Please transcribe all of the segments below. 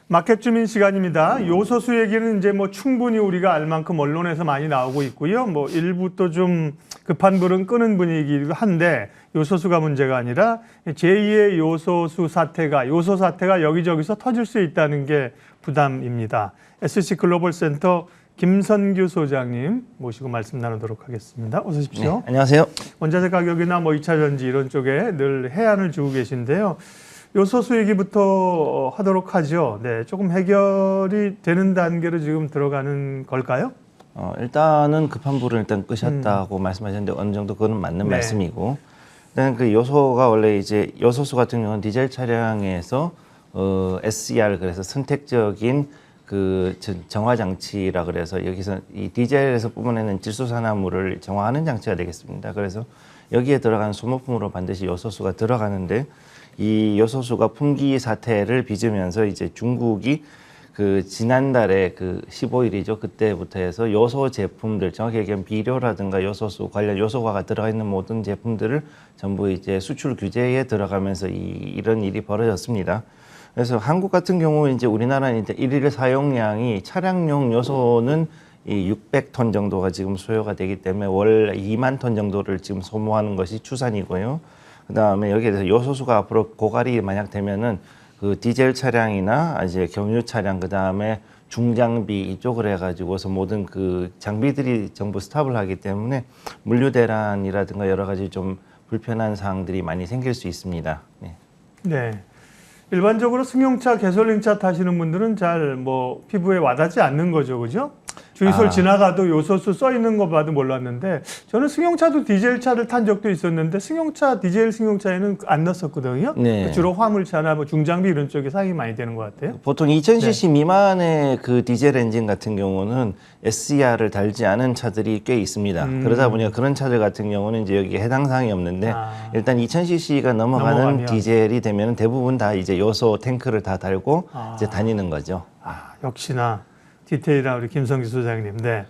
마켓 주민 시간입니다. 요소수 얘기는 이제 뭐 충분히 우리가 알 만큼 언론에서 많이 나오고 있고요. 뭐 일부 또 좀 급한 불은 끄는 분위기이기도 한데 요소수가 문제가 아니라 제2의 요소수 사태가 요소 사태가 여기저기서 터질 수 있다는 게 부담입니다. SC 글로벌 센터 김선규 소장님 모시고 말씀 나누도록 하겠습니다. 어서 오십시오. 네, 안녕하세요. 원자재 가격이나 뭐 2차 전지 이런 쪽에 늘 해안을 주고 계신데요. 요소수 얘기부터 하도록 하죠. 네, 조금 해결이 되는 단계로 지금 들어가는 걸까요? 일단은 급한 불은 일단 끄셨다고 말씀하셨는데 어느 정도 그거는 맞는 네. 말씀이고, 일단 그 요소가 원래 이제 요소수 같은 경우는 디젤 차량에서 SCR 그래서 선택적인 그 정화 장치라 그래서 여기서 이 디젤에서 뿜어내는 질소산화물을 정화하는 장치가 되겠습니다. 그래서 여기에 들어가는 소모품으로 반드시 요소수가 들어가는데, 이 요소수가 품귀 사태를 빚으면서 이제 중국이 그 지난달에 그 15일이죠. 그때부터 해서 요소 제품들, 정확히 얘기하면 비료라든가 요소수 관련 요소화가 들어가 있는 모든 제품들을 전부 이제 수출 규제에 들어가면서 이런 일이 벌어졌습니다. 그래서 한국 같은 경우 이제 우리나라는 이제 일일 사용량이 차량용 요소는 이 600톤 정도가 지금 소요가 되기 때문에 월 2만 톤 정도를 지금 소모하는 것이 추산이고요. 그다음에 여기에 대해서 요소수가 앞으로 고갈이 만약 되면은 그 디젤 차량이나 이제 경유 차량 그다음에 중장비 이쪽을 해가지고서 모든 그 장비들이 전부 스탑을 하기 때문에 물류 대란이라든가 여러 가지 좀 불편한 사항들이 많이 생길 수 있습니다. 네. 네. 일반적으로 승용차, 가솔린차 타시는 분들은 잘 뭐 피부에 와닿지 않는 거죠, 그죠? 주유소를 지나가도 요소수 써 있는 거 봐도 몰랐는데, 저는 승용차도 디젤차를 탄 적도 있었는데 승용차, 디젤 승용차에는 안 넣었었거든요. 네. 주로 화물차나 뭐 중장비 이런 쪽에 사용이 많이 되는 것 같아요. 보통 2000cc 미만의 그 디젤 엔진 같은 경우는 SCR을 달지 않은 차들이 꽤 있습니다. 그러다 보니까 그런 차들 같은 경우는 이제 여기에 해당 사항이 없는데, 일단 2000cc가 넘어가는 디젤이 되면 대부분 다 이제 요소 탱크를 다 달고 이제 다니는 거죠. 역시나 디테일한 우리 김성규 소장님. 네.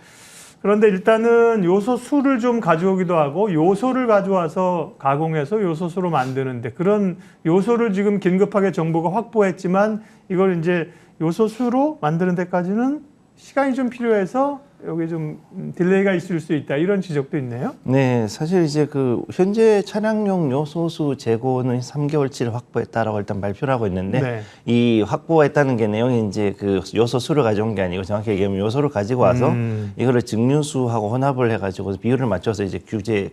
그런데 일단은 요소수를 좀 가져오기도 하고 요소를 가져와서 가공해서 요소수로 만드는데, 그런 요소를 지금 긴급하게 정부가 확보했지만 이걸 이제 요소수로 만드는 데까지는 시간이 좀 필요해서 여기 좀 딜레이가 있을 수 있다, 이런 지적도 있네요. 네, 사실 이제 그 현재 차량용 요소수 재고는 3개월치를 확보했다라고 일단 발표를 하고 있는데, 네. 이 확보했다는 게 내용이 이제 그 요소수를 가져온 게 아니고 정확히 얘기하면 요소를 가지고 와서 이거를 증류수하고 혼합을 해가지고 비율을 맞춰서 이제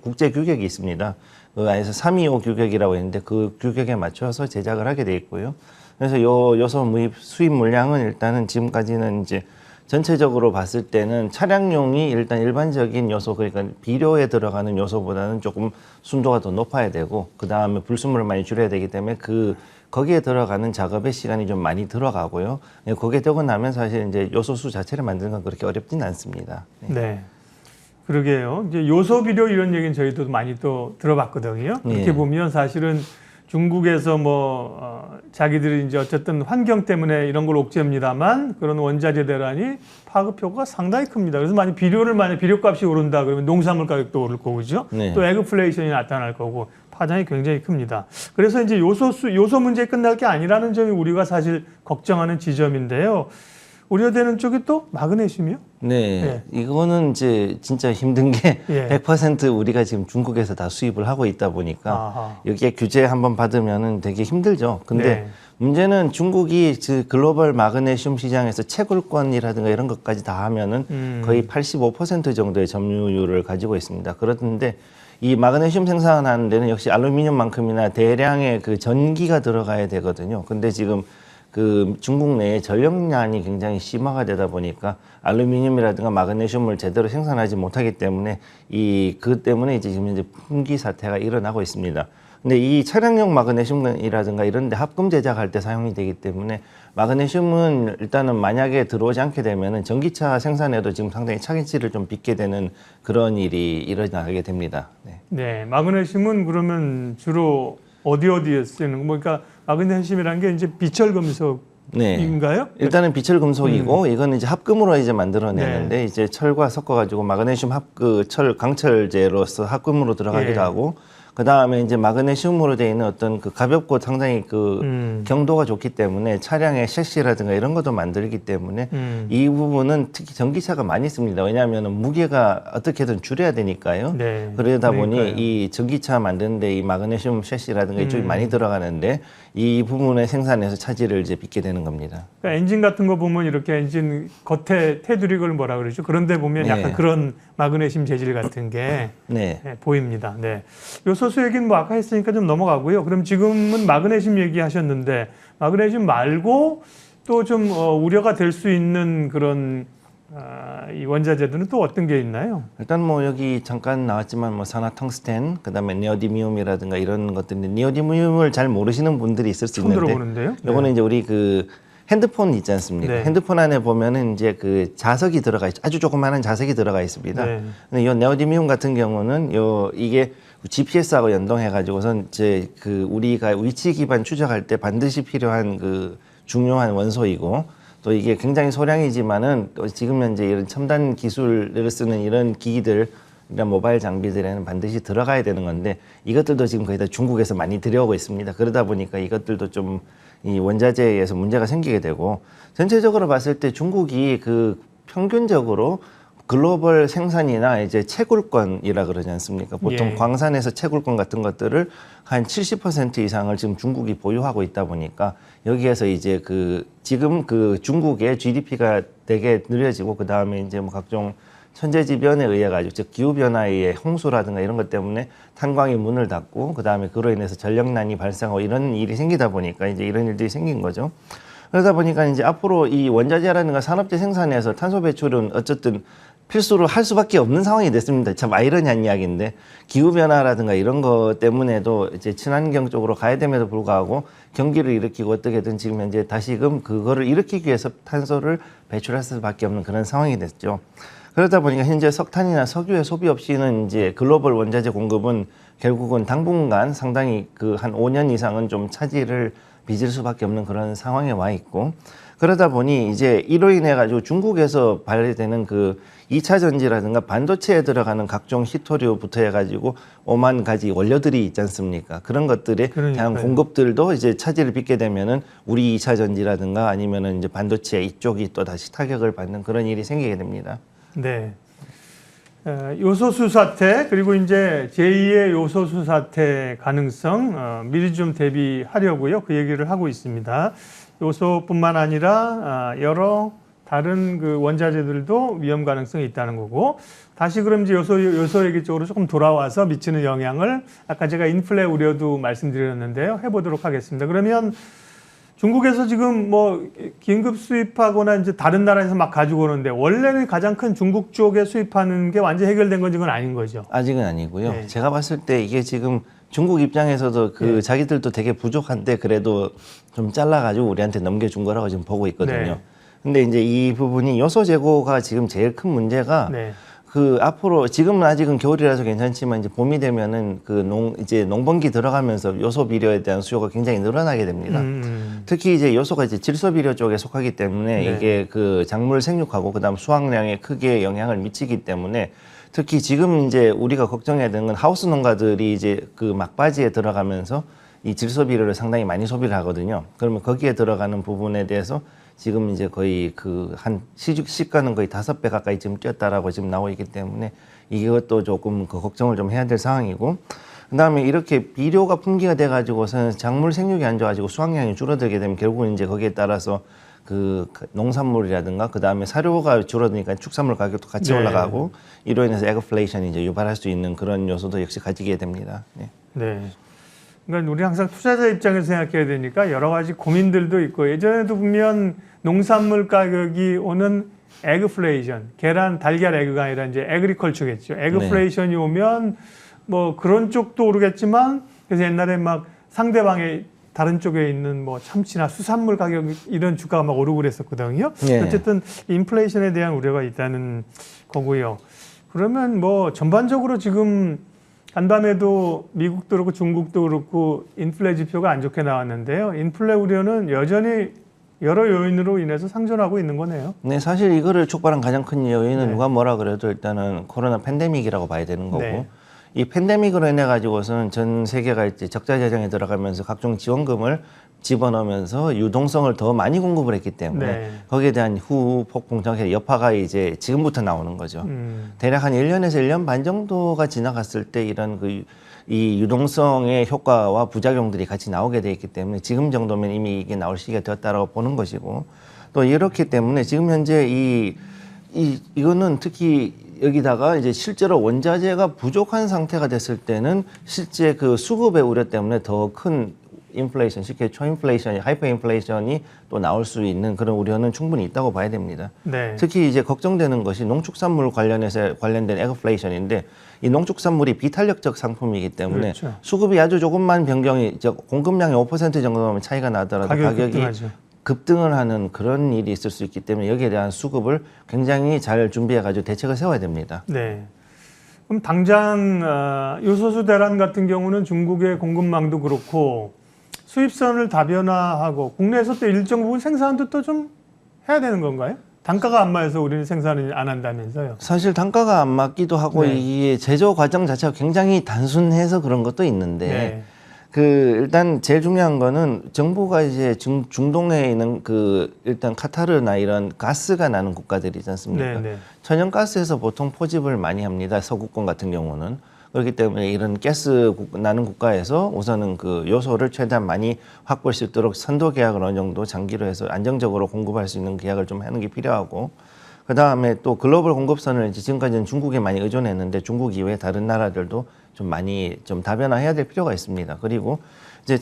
국제 규격이 있습니다. 그 안에서 325 규격이라고 있는데 그 규격에 맞춰서 제작을 하게 돼 있고요. 그래서 요소 수입 물량은 일단은 지금까지는 이제 전체적으로 봤을 때는 차량용이 일단 일반적인 요소, 그러니까 비료에 들어가는 요소보다는 조금 순도가 더 높아야 되고, 그 다음에 불순물을 많이 줄여야 되기 때문에 거기에 들어가는 작업의 시간이 좀 많이 들어가고요. 거기에 되고 나면 사실 이제 요소수 자체를 만드는 건 그렇게 어렵진 않습니다. 네. 네. 그러게요. 이제 요소 비료 이런 얘기는 저희도 많이 또 들어봤거든요. 이렇게 보면 사실은 중국에서 자기들이 이제 어쨌든 환경 때문에 이런 걸 옥죄입니다만, 그런 원자재 대란이 파급 효과가 상당히 큽니다. 그래서 만약 비료값이 오른다 그러면 농산물 가격도 오를 거고, 그죠? 네. 또 에그플레이션이 나타날 거고 파장이 굉장히 큽니다. 그래서 이제 요소 문제 끝날 게 아니라는 점이 우리가 사실 걱정하는 지점인데요. 우려되는 쪽이 또 마그네슘이요? 네, 이거는 이제 진짜 힘든 게 100% 우리가 지금 중국에서 다 수입을 하고 있다 보니까 여기에 규제 한번 받으면은 되게 힘들죠. 근데 문제는 중국이 글로벌 마그네슘 시장에서 채굴권이라든가 이런 것까지 다 하면은 거의 85% 정도의 점유율을 가지고 있습니다. 그런데 이 마그네슘 생산하는 데는 역시 알루미늄만큼이나 대량의 그 전기가 들어가야 되거든요. 근데 지금 그 중국 내에 전력난이 굉장히 심화가 되다 보니까 알루미늄이라든가 마그네슘을 제대로 생산하지 못하기 때문에 그 때문에 이제 지금 이제 품귀 사태가 일어나고 있습니다. 근데 이 차량용 마그네슘이라든가 이런 데 합금 제작할 때 사용이 되기 때문에 마그네슘은 일단은 만약에 들어오지 않게 되면은 전기차 생산에도 지금 상당히 차질을 좀 빚게 되는 그런 일이 일어나게 됩니다. 네, 마그네슘은 그러면 주로 어디에 쓰는 거? 그러니까 마그네슘이라는 게 이제 비철금속 인가요? 일단은 비철금속이고 이거는 이제 합금으로 이제 만들어내는데 이제 철과 섞어가지고 마그네슘 강철제로서 합금으로 들어가기도 하고, 그 다음에 이제 마그네슘으로 되어 있는 어떤 그 가볍고 상당히 그 경도가 좋기 때문에 차량의 셰시라든가 이런 것도 만들기 때문에 이 부분은 특히 전기차가 많이 씁니다. 왜냐하면 무게가 어떻게든 줄여야 되니까요. 네. 그러다 보니 그러니까요. 이 전기차 만드는데 이 마그네슘 셰시라든가 이쪽이 많이 들어가는데 이 부분의 생산에서 차질을 이제 빚게 되는 겁니다. 그러니까 엔진 같은 거 보면 이렇게 엔진 겉에 테두리 걸 뭐라 그러죠? 그런데 보면 약간 네. 그런 마그네슘 재질 같은 게 네. 보입니다. 네. 요소수 얘기는 뭐 아까 했으니까 좀 넘어가고요. 그럼 지금은 마그네슘 얘기하셨는데 마그네슘 말고 또 좀 우려가 될 수 있는 그런 이 원자재들은 또 어떤 게 있나요? 일단 뭐 여기 잠깐 나왔지만 뭐 산화텅스텐, 그다음에 니오디뮴이라든가 이런 것들인데 니오디뮴을 잘 모르시는 분들이 있을 수 처음 있는데 들어보는데요. 요거는 이제 우리 그 핸드폰 있지 않습니까? 네. 핸드폰 안에 보면은 이제 그 자석이 들어가 있죠. 아주 조그마한 자석이 들어가 있습니다. 네. 근데 요 네오디뮴 같은 경우는 이게 GPS하고 연동해 가지고선 이제 그 우리가 위치 기반 추적할 때 반드시 필요한 그 중요한 원소이고 또 이게 굉장히 소량이지만은 지금 현재 이런 첨단 기술을 쓰는 이런 기기들 이런 모바일 장비들에는 반드시 들어가야 되는 건데 이것들도 지금 거의 다 중국에서 많이 들여오고 있습니다. 그러다 보니까 이것들도 좀 이 원자재에서 문제가 생기게 되고 전체적으로 봤을 때 중국이 그 평균적으로 글로벌 생산이나 이제 채굴권이라 그러지 않습니까? 보통 예. 광산에서 채굴권 같은 것들을 한 70% 이상을 지금 중국이 보유하고 있다 보니까 여기에서 이제 그 지금 그 중국의 GDP가 되게 느려지고 그 다음에 이제 뭐 각종 천재지변에 의해 가지고 즉 기후 변화에 의해 홍수라든가 이런 것 때문에 탄광이 문을 닫고 그 다음에 그로 인해서 전력난이 발생하고 이런 일이 생기다 보니까 이제 이런 일들이 생긴 거죠. 그러다 보니까 이제 앞으로 이 원자재라든가 산업재 생산에서 탄소 배출은 어쨌든 필수로 할 수밖에 없는 상황이 됐습니다. 참 아이러니한 이야기인데 기후변화라든가 이런 것 때문에도 이제 친환경 쪽으로 가야 됨에도 불구하고 경기를 일으키고 어떻게든 지금 현재 다시금 그거를 일으키기 위해서 탄소를 배출할 수밖에 없는 그런 상황이 됐죠. 그러다 보니까 현재 석탄이나 석유의 소비 없이는 이제 글로벌 원자재 공급은 결국은 당분간 상당히 그 한 5년 이상은 좀 차질을 빚을 수밖에 없는 그런 상황에 와 있고 그러다 보니 이제 이로 인해 가지고 중국에서 발휘되는 그 2차 전지라든가 반도체에 들어가는 각종 히토류부터 해가지고 5만 가지 원료들이 있지 않습니까? 그런 것들에 대한 공급들도 이제 차질을 빚게 되면은 우리 2차 전지라든가 아니면은 이제 반도체 이쪽이 또 다시 타격을 받는 그런 일이 생기게 됩니다. 네. 요소수 사태 그리고 이제 제2의 요소수 사태 가능성 미리 좀 대비하려고요. 그 얘기를 하고 있습니다. 요소뿐만 아니라 여러 다른 그 원자재들도 위험 가능성이 있다는 거고 다시 그럼 이제 요소 얘기 쪽으로 조금 돌아와서 미치는 영향을 아까 제가 인플레 우려도 말씀드렸는데요. 해보도록 하겠습니다. 그러면 중국에서 지금 뭐 긴급 수입하거나 이제 다른 나라에서 막 가지고 오는데 원래는 가장 큰 중국 쪽에 수입하는 게 완전히 해결된 건 지금 아닌 거죠. 아직은 아니고요. 네. 제가 봤을 때 이게 지금 중국 입장에서도 그 네. 자기들도 되게 부족한데 그래도 좀 잘라가지고 우리한테 넘겨준 거라고 지금 보고 있거든요. 네. 근데 이제 이 부분이 요소 재고가 지금 제일 큰 문제가 네. 그 앞으로 지금은 아직은 겨울이라서 괜찮지만 이제 봄이 되면은 그 이제 농번기 들어가면서 요소 비료에 대한 수요가 굉장히 늘어나게 됩니다. 특히 이제 요소가 이제 질소 비료 쪽에 속하기 때문에 네. 이게 그 작물 생육하고 그다음 수확량에 크게 영향을 미치기 때문에 특히 지금 이제 우리가 걱정해야 되는 건 하우스 농가들이 이제 그 막바지에 들어가면서 이 질소 비료를 상당히 많이 소비를 하거든요. 그러면 거기에 들어가는 부분에 대해서 지금 이제 거의 그 한 시가는 거의 5배 가까이 지금 뛰었다라고 지금 나오고 있기 때문에 이것도 조금 그 걱정을 좀 해야 될 상황이고 그다음에 이렇게 비료가 풍기가 돼가지고서는 작물 생육이 안 좋아지고 수확량이 줄어들게 되면 결국은 이제 거기에 따라서 그 농산물이라든가 그다음에 사료가 줄어드니까 축산물 가격도 같이 네. 올라가고 이로 인해서 에그플레이션이 이제 유발할 수 있는 그런 요소도 역시 가지게 됩니다. 네. 네. 그러니까 우리 항상 투자자 입장에서 생각해야 되니까 여러 가지 고민들도 있고 예전에도 보면 농산물 가격이 오는 에그플레이션, 계란, 달걀 에그가 아니라 이제 에그리컬처겠죠. 에그플레이션이 네. 오면 뭐 그런 쪽도 오르겠지만 그래서 옛날에 막 상대방의 다른 쪽에 있는 뭐 참치나 수산물 가격 이런 주가가 막 오르고 그랬었거든요. 네. 어쨌든 인플레이션에 대한 우려가 있다는 거고요. 그러면 뭐 전반적으로 지금 간밤에도 미국도 그렇고 중국도 그렇고 인플레 지표가 안 좋게 나왔는데요. 인플레 우려는 여전히 여러 요인으로 인해서 상존하고 있는 거네요. 네, 사실 이거를 촉발한 가장 큰 요인은 네. 누가 뭐라 그래도 일단은 코로나 팬데믹이라고 봐야 되는 거고 네. 이 팬데믹으로 인해 가지고서는 전 세계가 이제 적자 재정에 들어가면서 각종 지원금을 집어넣으면서 유동성을 더 많이 공급을 했기 때문에 네. 거기에 대한 후 폭풍 정책 여파가 이제 지금부터 나오는 거죠. 대략 한 1년에서 1년 반 정도가 지나갔을 때 이런 이 유동성의 효과와 부작용들이 같이 나오게 돼 있기 때문에 지금 정도면 이미 이게 나올 시기가 되었다라고 보는 것이고, 또 이렇기 때문에 지금 현재 이거는 특히 여기다가 이제 실제로 원자재가 부족한 상태가 됐을 때는 실제 그 수급의 우려 때문에 더 큰 인플레이션, 쉽게 초인플레이션이, 하이퍼 인플레이션이 또 나올 수 있는 그런 우려는 충분히 있다고 봐야 됩니다. 네. 특히 이제 걱정되는 것이 농축산물 관련된 에그플레이션인데, 이 농축산물이 비탄력적 상품이기 때문에 그렇죠. 수급이 아주 조금만 변경이, 공급량이 5% 정도면 차이가 나더라도 가격이 급등하죠. 급등을 하는 그런 일이 있을 수 있기 때문에 여기에 대한 수급을 굉장히 잘 준비해가지고 대책을 세워야 됩니다. 네. 그럼 당장 요소수 대란 같은 경우는 중국의 공급망도 그렇고 수입선을 다변화하고 국내에서 또 일정 부분 생산도 또 좀 해야 되는 건가요? 단가가 안 맞아서 우리는 생산을 안 한다면서요? 사실 단가가 안 맞기도 하고 네. 이게 제조 과정 자체가 굉장히 단순해서 그런 것도 있는데 네. 일단 제일 중요한 거는 정부가 이제 중동에 있는 일단 카타르나 이런 가스가 나는 국가들이지 않습니까? 네, 네. 천연가스에서 보통 포집을 많이 합니다. 서구권 같은 경우는. 그렇기 때문에 이런 가스 나는 국가에서 우선은 그 요소를 최대한 많이 확보할 수 있도록 선도 계약을 어느 정도 장기로 해서 안정적으로 공급할 수 있는 계약을 좀 하는 게 필요하고, 그 다음에 또 글로벌 공급선을 이제 지금까지는 중국에 많이 의존했는데 중국 이외에 다른 나라들도 좀 많이 좀 다변화해야 될 필요가 있습니다. 그리고 이제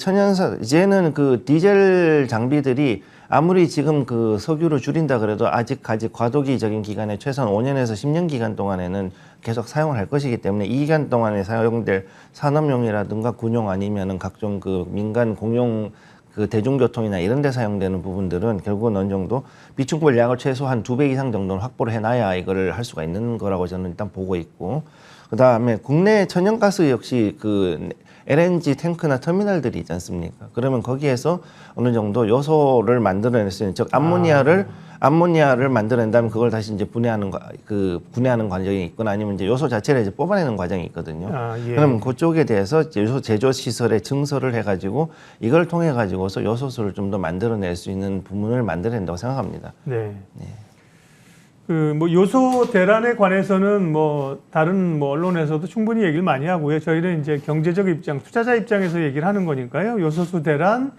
이제는 그 디젤 장비들이 아무리 지금 그 석유를 줄인다 그래도 아직까지 과도기적인 기간에 최소한 5년에서 10년 기간 동안에는 계속 사용을 할 것이기 때문에 이 기간 동안에 사용될 산업용이라든가 군용 아니면은 각종 그 민간 공용 그 대중교통이나 이런 데 사용되는 부분들은 결국은 어느 정도 비축물량을 최소한 2배 이상 정도는 확보를 해놔야 이거를 할 수가 있는 거라고 저는 일단 보고 있고, 그 다음에 국내 천연가스 역시 그 LNG 탱크나 터미널들이 있지 않습니까? 그러면 거기에서 어느 정도 요소를 만들어낼 수 있는, 즉 암모니아를 만들어낸다면 그걸 다시 이제 분해하는 과정이 있거나 아니면 이제 요소 자체를 이제 뽑아내는 과정이 있거든요. 예. 그럼 그쪽에 대해서 이제 요소 제조 시설에 증설을 해가지고 이걸 통해 가지고서 요소수를 좀 더 만들어낼 수 있는 부분을 만들어낸다고 생각합니다. 네. 그 뭐 요소 대란에 관해서는 뭐 다른 뭐 언론에서도 충분히 얘기를 많이 하고요. 저희는 이제 경제적 입장, 투자자 입장에서 얘기를 하는 거니까요. 요소수 대란,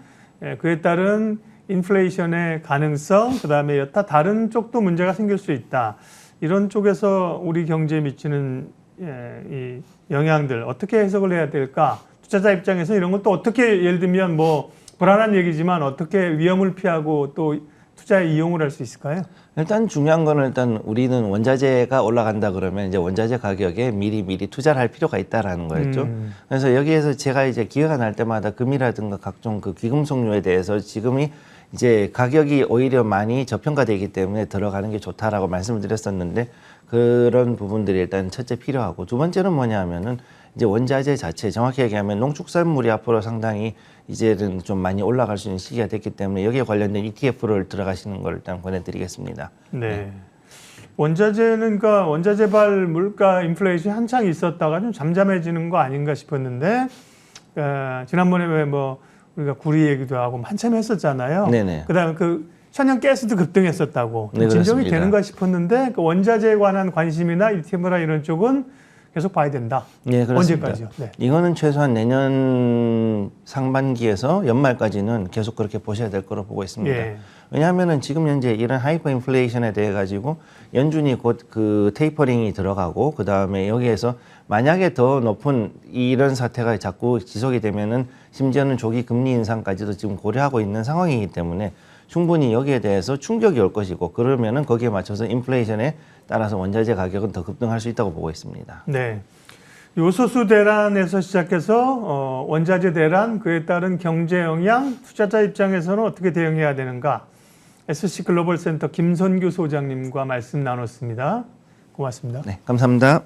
그에 따른 인플레이션의 가능성, 그다음에 여타 다른 쪽도 문제가 생길 수 있다. 이런 쪽에서 우리 경제에 미치는 이 영향들 어떻게 해석을 해야 될까? 투자자 입장에서 이런 것도 어떻게, 예를 들면 뭐 불안한 얘기지만 어떻게 위험을 피하고 또 투자에 이용을 할 수 있을까요? 일단 중요한 거는 일단 우리는 원자재가 올라간다 그러면 이제 원자재 가격에 미리 투자를 할 필요가 있다라는 거였죠. 그래서 여기에서 제가 이제 기회가 날 때마다 금이라든가 각종 그 귀금속류에 대해서 지금이 이제 가격이 오히려 많이 저평가되기 때문에 들어가는 게 좋다라고 말씀을 드렸었는데, 그런 부분들이 일단 첫째 필요하고, 두 번째는 뭐냐면은 이제 원자재 자체, 정확히 얘기하면 농축산물이 앞으로 상당히 이제는 좀 많이 올라갈 수 있는 시기가 됐기 때문에 여기에 관련된 ETF를 들어가시는 걸 일단 권해드리겠습니다. 네. 원자재는 그러니까 원자재발 물가 인플레이션이 한창 있었다가 좀 잠잠해지는 거 아닌가 싶었는데, 지난번에 왜 뭐 우리가 구리 얘기도 하고 한참 했었잖아요. 네네. 그다음에 그 천연가스도 급등했었다고. 네, 진정이 그렇습니다. 되는가 싶었는데 그 원자재에 관한 관심이나 ETF나 이런 쪽은 계속 봐야 된다. 네, 그렇습니다. 언제까지요? 네. 이거는 최소한 내년 상반기에서 연말까지는 계속 그렇게 보셔야 될 거로 보고 있습니다. 예. 왜냐하면은 지금 현재 이런 하이퍼 인플레이션에 대해 가지고 연준이 곧 그 테이퍼링이 들어가고, 그 다음에 여기에서 만약에 더 높은 이런 사태가 자꾸 지속이 되면은 심지어는 조기 금리 인상까지도 지금 고려하고 있는 상황이기 때문에 충분히 여기에 대해서 충격이 올 것이고, 그러면은 거기에 맞춰서 인플레이션에 따라서 원자재 가격은 더 급등할 수 있다고 보고 있습니다. 네. 요소수 대란에서 시작해서 원자재 대란, 그에 따른 경제 영향, 투자자 입장에서는 어떻게 대응해야 되는가? SC 글로벌 센터 김선규 소장님과 말씀 나눴습니다. 고맙습니다. 네, 감사합니다.